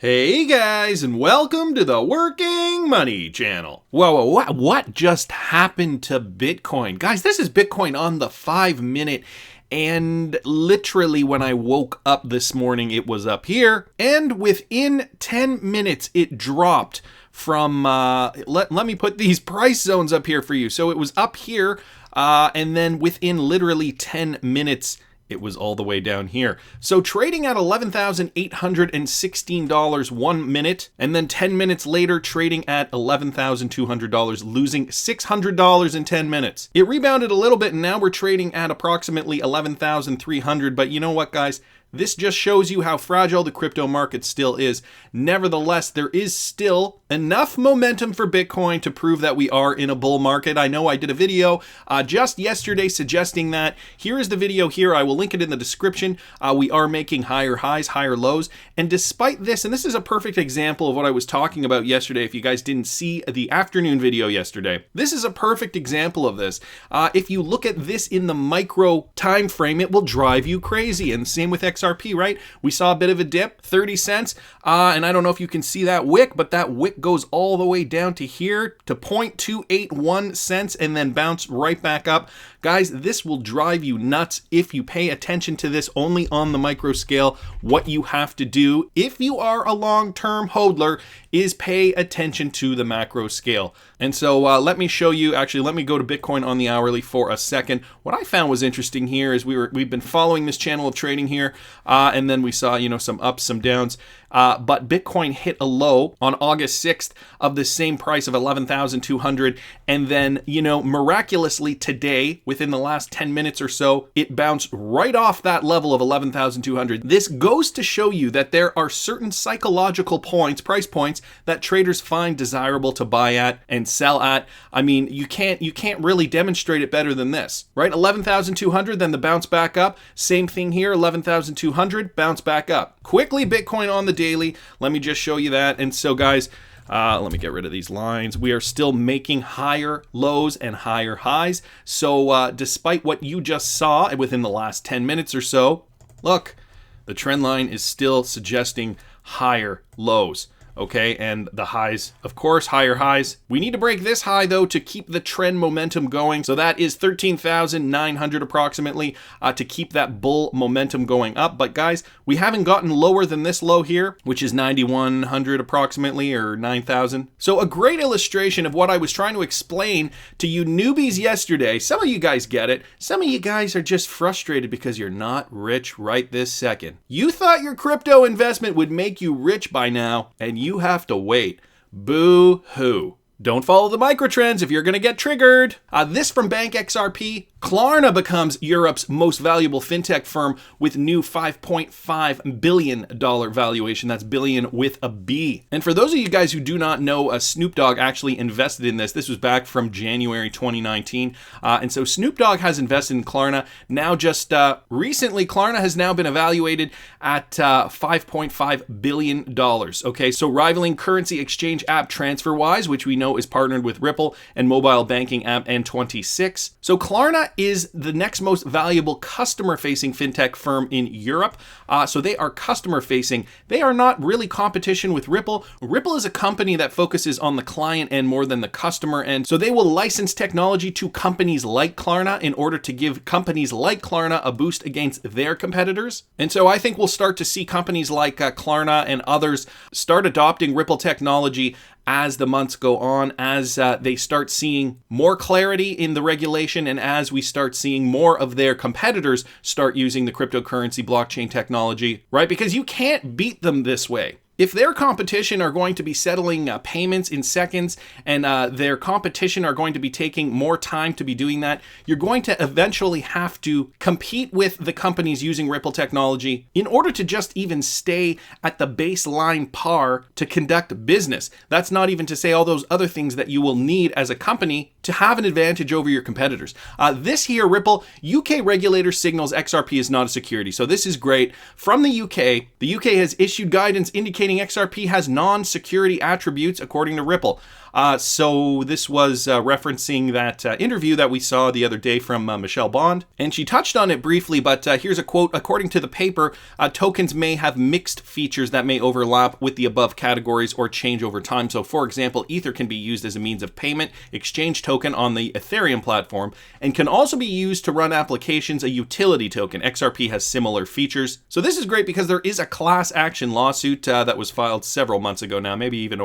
Hey guys, and welcome to the Working Money channel. Whoa, what just happened to Bitcoin? Guys, this is Bitcoin on the 5-minute, and literally when I woke up this morning, it was up here, and within 10 minutes, it dropped from, let me put these price zones up here for you. So it was up here, and then within literally 10 minutes, it was all the way down here. So trading at $11,816 1 minute, and then 10 minutes later trading at $11,200, losing $600 in 10 minutes. It rebounded a little bit, and now we're trading at approximately $11,300. But you know what, guys? This just shows you how fragile the crypto market still is. Nevertheless, there is still enough momentum for Bitcoin to prove that we are in a bull market. I know I did a video just yesterday suggesting that. Here is the video here. I will link it in the description. We are making higher highs, higher lows. And despite this, and this is a perfect example of what I was talking about yesterday, if you guys didn't see the afternoon video yesterday, this is a perfect example of this. If you look at this in the micro time frame, it will drive you crazy. And same with XRP, right? We saw a bit of a dip, 30 cents. And I don't know if you can see that wick, but that wick goes all the way down to here to 0.281 cents and then bounce right back up. Guys, this will drive you nuts if you pay attention to this only on the micro scale. What you have to do if you are a long-term hodler is pay attention to the macro scale. And so let me show you, actually, let me go to Bitcoin on the hourly for a second. What I found was interesting here is we've been following this channel of trading here, and then we saw, some ups, some downs. But Bitcoin hit a low on August 6th of the same price of 11,200. And then, miraculously today, within the last 10 minutes or so, it bounced right off that level of 11,200. This goes to show you that there are certain psychological points, price points, that traders find desirable to buy at and sell at. I mean, you can't really demonstrate it better than this, right? 11,200, then the bounce back up. Same thing here, 11,200, bounce back up. Quickly, Bitcoin on the daily. Let me just show you that. And so, guys, let me get rid of these lines. We are still making higher lows and higher highs. So despite what you just saw within the last 10 minutes or so, look, the trend line is still suggesting higher lows. Okay, and the highs, of course, higher highs. We need to break this high, though, to keep the trend momentum going. So that is 13,900 approximately to keep that bull momentum going up. But guys, we haven't gotten lower than this low here, which is 9,100 approximately, or 9,000. So a great illustration of what I was trying to explain to you newbies yesterday. Some of you guys get it. Some of you guys are just frustrated because you're not rich right this second. You thought your crypto investment would make you rich by now, and you have to wait. Boo-hoo. Don't follow the microtrends if you're going to get triggered. This from Bank XRP. Klarna becomes Europe's most valuable fintech firm with new $5.5 billion valuation. That's billion with a B. And for those of you guys who do not know, Snoop Dogg actually invested in this. This was back from January 2019. And so Snoop Dogg has invested in Klarna. Now just recently, Klarna has now been evaluated at $5.5 billion. Okay, so rivaling currency exchange app TransferWise, which we know is partnered with Ripple, and mobile banking app N26. So Klarna is the next most valuable customer-facing fintech firm in Europe. So they are customer-facing. They are not really competition with Ripple. Ripple is a company that focuses on the client end more than the customer end. So they will license technology to companies like Klarna in order to give companies like Klarna a boost against their competitors. And so I think we'll start to see companies like Klarna and others start adopting Ripple technology as the months go on, as they start seeing more clarity in the regulation, and as we start seeing more of their competitors start using the cryptocurrency blockchain technology, right? Because you can't beat them this way. If their competition are going to be settling payments in seconds, and their competition are going to be taking more time to be doing that, you're going to eventually have to compete with the companies using Ripple technology in order to just even stay at the baseline par to conduct business. That's not even to say all those other things that you will need as a company to have an advantage over your competitors. This here, Ripple, UK regulator signals XRP is not a security. So this is great. From the UK has issued guidance indicating stating XRP has non-security attributes according to Ripple. So this was referencing that interview that we saw the other day from Michelle Bond, and she touched on it briefly, but here's a quote. According to the paper, tokens may have mixed features that may overlap with the above categories or change over time. So for example, Ether can be used as a means of payment, exchange token on the Ethereum platform, and can also be used to run applications, a utility token. XRP has similar features. So this is great because there is a class action lawsuit that was filed several months ago now, maybe even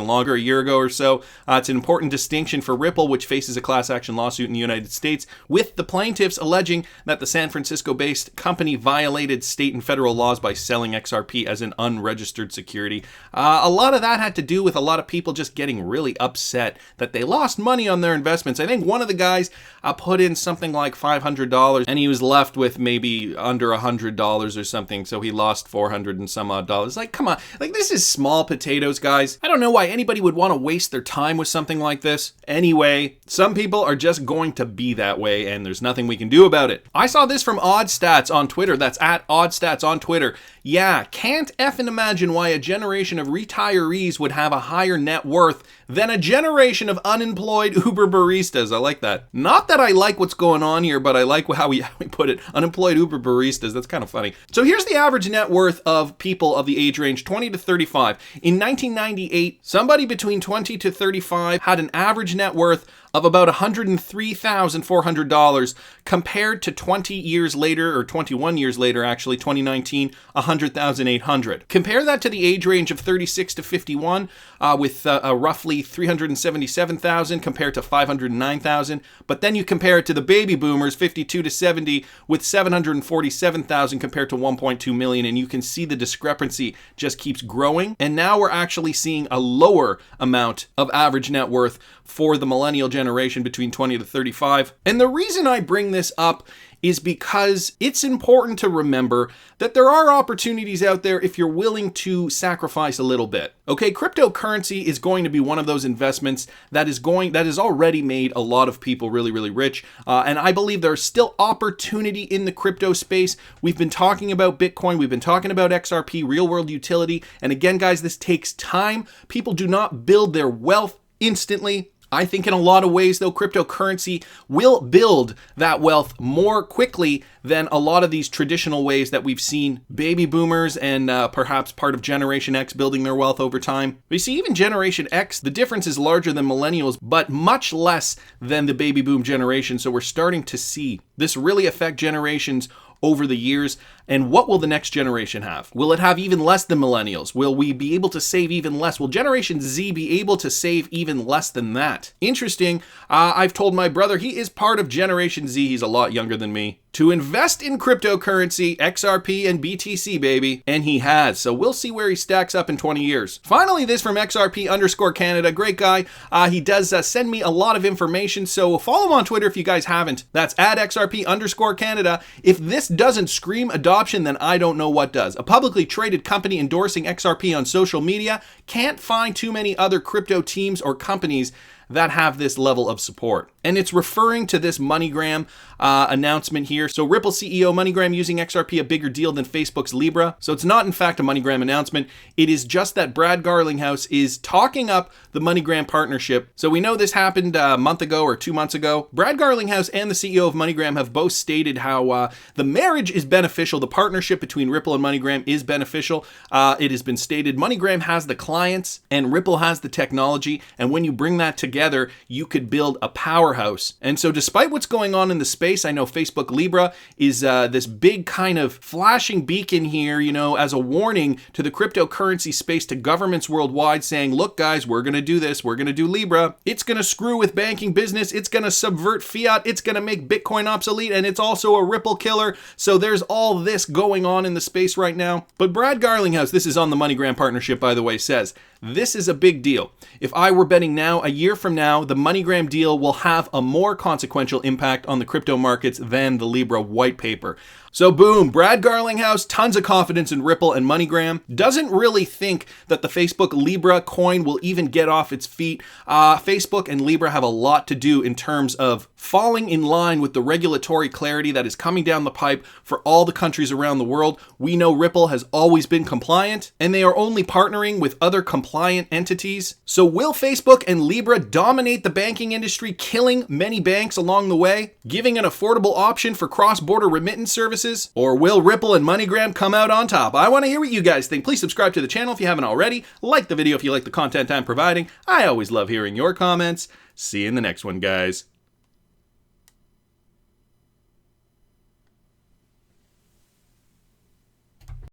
longer, a year ago or so. It's an important distinction for Ripple, which faces a class action lawsuit in the United States, with the plaintiffs alleging that the San Francisco-based company violated state and federal laws by selling XRP as an unregistered security. A lot of that had to do with a lot of people just getting really upset that they lost money on their investments. I think one of the guys put in something like $500, and he was left with maybe under $100 or something, so he lost $400 and some odd dollars. Like, come on, like, this is small potatoes, guys. I don't know why anybody would want to waste their time with something like this. Anyway, some people are just going to be that way, and there's nothing we can do about it. I saw this from Oddstats on Twitter. That's at Oddstats on Twitter. Yeah, can't effing imagine why a generation of retirees would have a higher net worth than a generation of unemployed Uber baristas. I like that. Not that I like what's going on here, but I like how we put it. Unemployed Uber baristas. That's kind of funny. So here's the average net worth of people of the age range 20 to 35. In 1998, somebody between 20 to 35 had an average net worth of about $103,400 compared to 20 years later, or 21 years later actually, 2019, $100,800. Compare that to the age range of 36 to 51 with roughly $377,000 compared to $509,000. But then you compare it to the baby boomers, 52 to 70, with $747,000 compared to $1.2 million, and you can see the discrepancy just keeps growing. And now we're actually seeing a lower amount of average net worth for the millennial generation between 20 to 35. And the reason I bring this up is because it's important to remember that there are opportunities out there if you're willing to sacrifice a little bit. Okay, cryptocurrency is going to be one of those investments that has already made a lot of people really, really rich. And I believe there's still opportunity in the crypto space. We've been talking about Bitcoin. We've been talking about XRP, real world utility. And again, guys, this takes time. People do not build their wealth instantly. I think in a lot of ways, though, cryptocurrency will build that wealth more quickly than a lot of these traditional ways that we've seen baby boomers and perhaps part of Generation X building their wealth over time. We see even Generation X, the difference is larger than millennials, but much less than the baby boom generation. So we're starting to see this really affect generations over the years. And what will the next generation have? Will it have even less than millennials? Will we be able to save even less? Will Generation Z be able to save even less than that? Interesting. I've told my brother, he is part of Generation Z, he's a lot younger than me, to invest in cryptocurrency, XRP and BTC, baby. And he has. So we'll see where he stacks up in 20 years. Finally, this from XRP_Canada. Great guy. He does send me a lot of information. So follow him on Twitter if you guys haven't. That's at XRP_Canada. If this doesn't scream adoption, then I don't know what does. A publicly traded company endorsing XRP on social media. Can't find too many other crypto teams or companies that have this level of support. And it's referring to this MoneyGram announcement here. So Ripple CEO MoneyGram using XRP a bigger deal than Facebook's Libra. So it's not in fact a MoneyGram announcement. It is just that Brad Garlinghouse is talking up the MoneyGram partnership. So we know this happened a month ago or 2 months ago. Brad Garlinghouse and the CEO of MoneyGram have both stated how the marriage is beneficial. The partnership between Ripple and MoneyGram is beneficial. It has been stated MoneyGram has the clients and Ripple has the technology. And when you bring that together, you could build a powerhouse. And so despite what's going on in the space, I know Facebook Libra is this big kind of flashing beacon here, you know, as a warning to the cryptocurrency space, to governments worldwide, saying, look guys, we're going to do this. We're going to do Libra. It's going to screw with banking business. It's going to subvert fiat. It's going to make Bitcoin obsolete. And it's also a Ripple killer. So there's all this going on in the space right now. But Brad Garlinghouse, this is on the MoneyGram partnership, by the way, says, this is a big deal. If I were betting now, a year from now, the MoneyGram deal will have a more consequential impact on the crypto markets than the Libra white paper. So boom, Brad Garlinghouse, tons of confidence in Ripple and MoneyGram, doesn't really think that the Facebook Libra coin will even get off its feet. Facebook and Libra have a lot to do in terms of falling in line with the regulatory clarity that is coming down the pipe for all the countries around the world. We know Ripple has always been compliant, and they are only partnering with other compliant entities. So will Facebook and Libra dominate the banking industry, killing many banks along the way, giving an affordable option for cross-border remittance services? Or will Ripple and MoneyGram come out on top? I want to hear what you guys think. Please subscribe to the channel if you haven't already. Like the video if you like the content I'm providing. I always love hearing your comments. See you in the next one, guys.